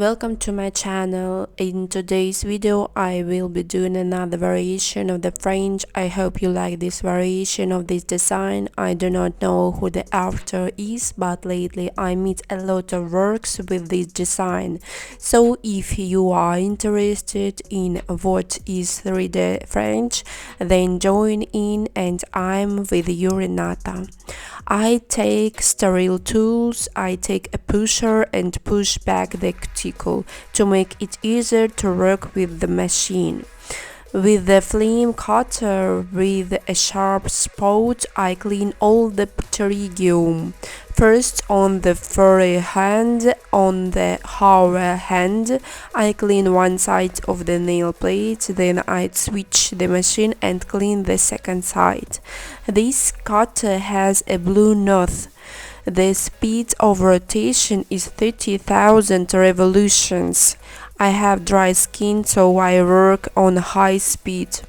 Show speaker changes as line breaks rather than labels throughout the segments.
Welcome to my channel. In today's video I will be doing another variation of the French. I hope you like this variation of this design. I do not know who the author is, but lately I meet a lot of works with this design. So if you are interested in what is 3D French, then join in, and I'm with you, Renata. I take sterile tools, I take a pusher and push back the cuticle to make it easier to work with the machine. With the flame cutter with a sharp spout, I clean all the pterygium. First on the forehand, on the hour hand, I clean one side of the nail plate, then I switch the machine and clean the second side. This cutter has a blue nose. The speed of rotation is 30,000 revolutions. I have dry skin, so I work on high speed.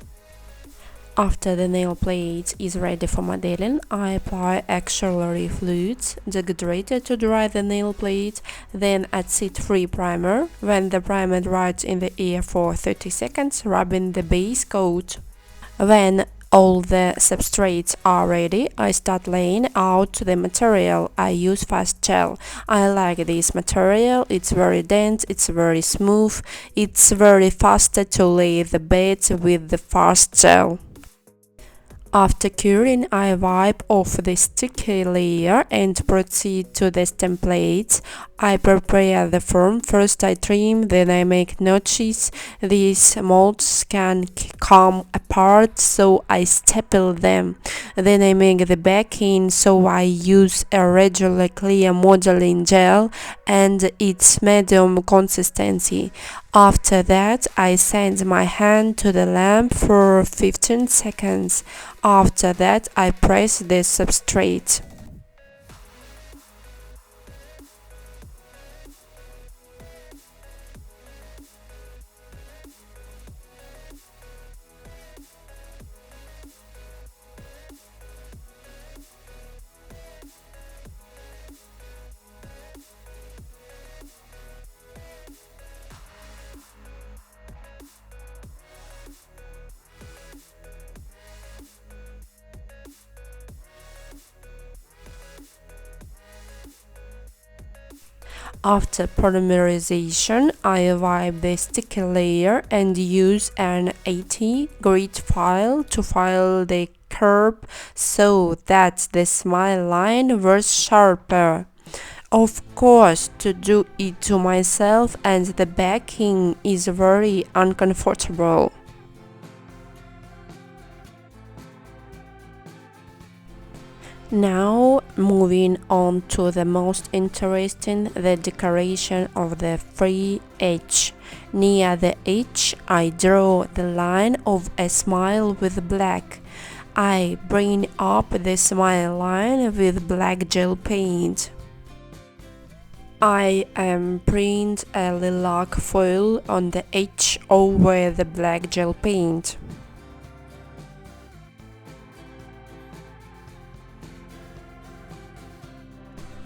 After the nail plate is ready for modeling, I apply auxiliary fluids, dehydrated to dry the nail plate, then acid-free primer. When the primer dries in the air for 30 seconds, rubbing the base coat. When all the substrates are ready, I start laying out the material. I use fast gel. I like this material, it's very dense, it's very smooth, it's very faster to lay the bed with the fast gel. After curing, I wipe off the sticky layer and proceed to the templates. I prepare the form. First I trim, then I make notches. These molds can come apart, so I staple them. Then I make the backing, so I use a regular clear modeling gel and its medium consistency. After that, I send my hand to the lamp for 15 seconds. After that, I press the substrate. After polymerization, I wipe the sticky layer and use an 80 grit file to file the curve so that the smile line was sharper. Of course, to do it to myself and the backing is very uncomfortable. Now moving on to the most interesting, the decoration of the free edge. Near the edge I draw the line of a smile with black. I bring up the smile line with black gel paint. I print a lilac foil on the edge over the black gel paint.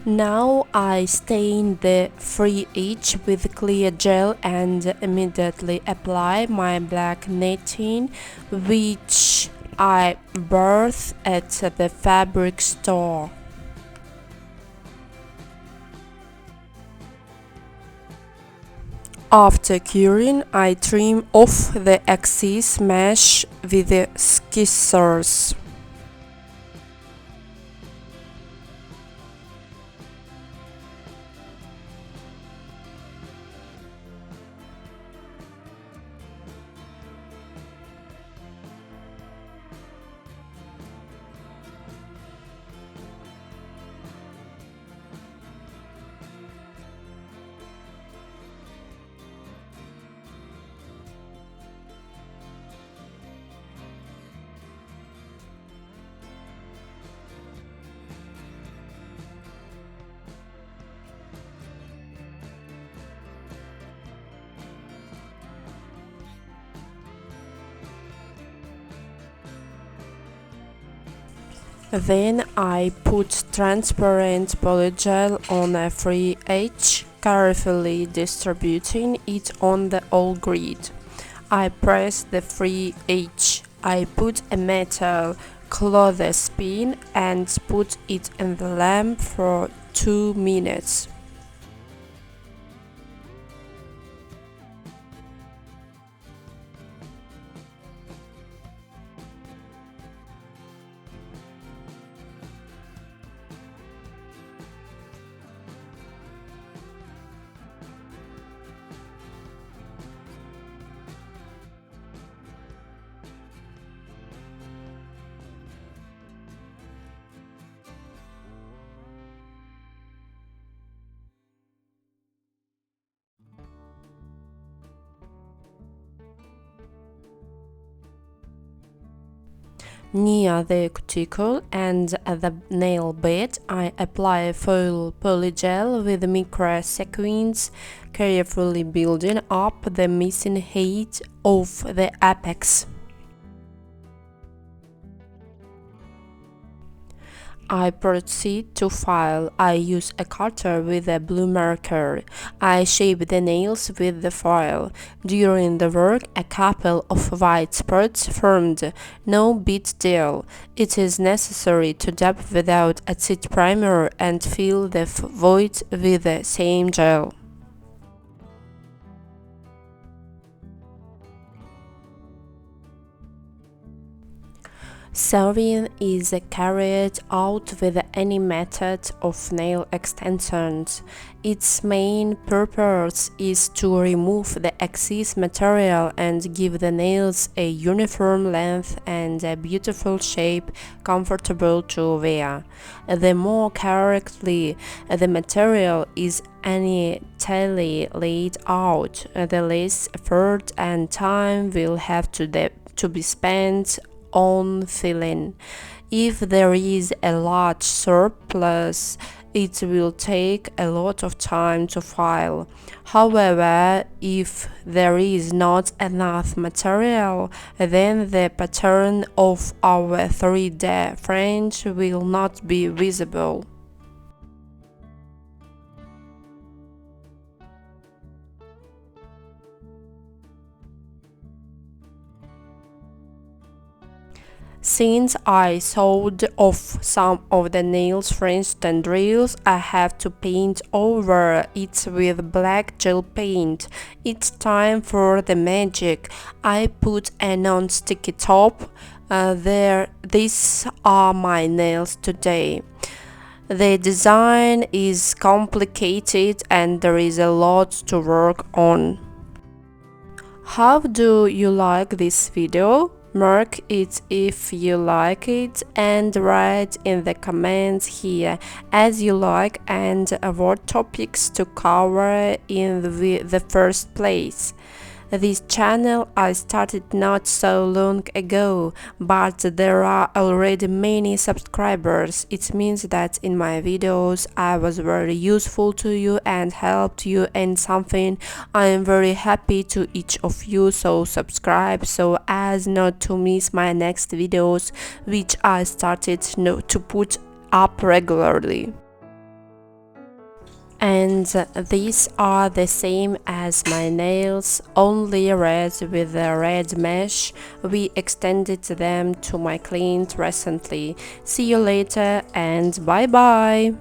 Now I stain the free edge with clear gel and immediately apply my black netting, which I bought at the fabric store. After curing, I trim off the excess mesh with the scissors. Then I put transparent polygel on a free edge, carefully distributing it on the whole grid. I press the free edge. I put a metal clothespin and put it in the lamp for 2 minutes. Near the cuticle and the nail bed, I apply foil polygel with microsequins, carefully building up the missing height of the apex. I proceed to file. I use a cutter with a blue marker. I shape the nails with the file. During the work, a couple of white spots formed. No big deal. It is necessary to dab without acid primer and fill the void with the same gel. Sewing is carried out with any method of nail extensions. Its main purpose is to remove the excess material and give the nails a uniform length and a beautiful shape comfortable to wear. The more correctly the material is neatly laid out, the less effort and time will have to be spent on filling. If there is a large surplus, it will take a lot of time to file. However, if there is not enough material, then the pattern of our 3D fringe will not be visible. Since I sawed off some of the nails French tendrils, I have to paint over it with black gel paint. It's time for the magic. I put a non-sticky top. These are my nails today. The design is complicated and there is a lot to work on. How do you like this video? Mark it if you like it and write in the comments here as you like and what topics to cover in the first place. This channel I started not so long ago, but there are already many subscribers. It means that in my videos I was very useful to you and helped you in something. I am very happy to each of you, so subscribe so as not to miss my next videos, which I started to put up regularly. And these are the same as my nails, only red with a red mesh. We extended them to my client recently. See you later and bye bye!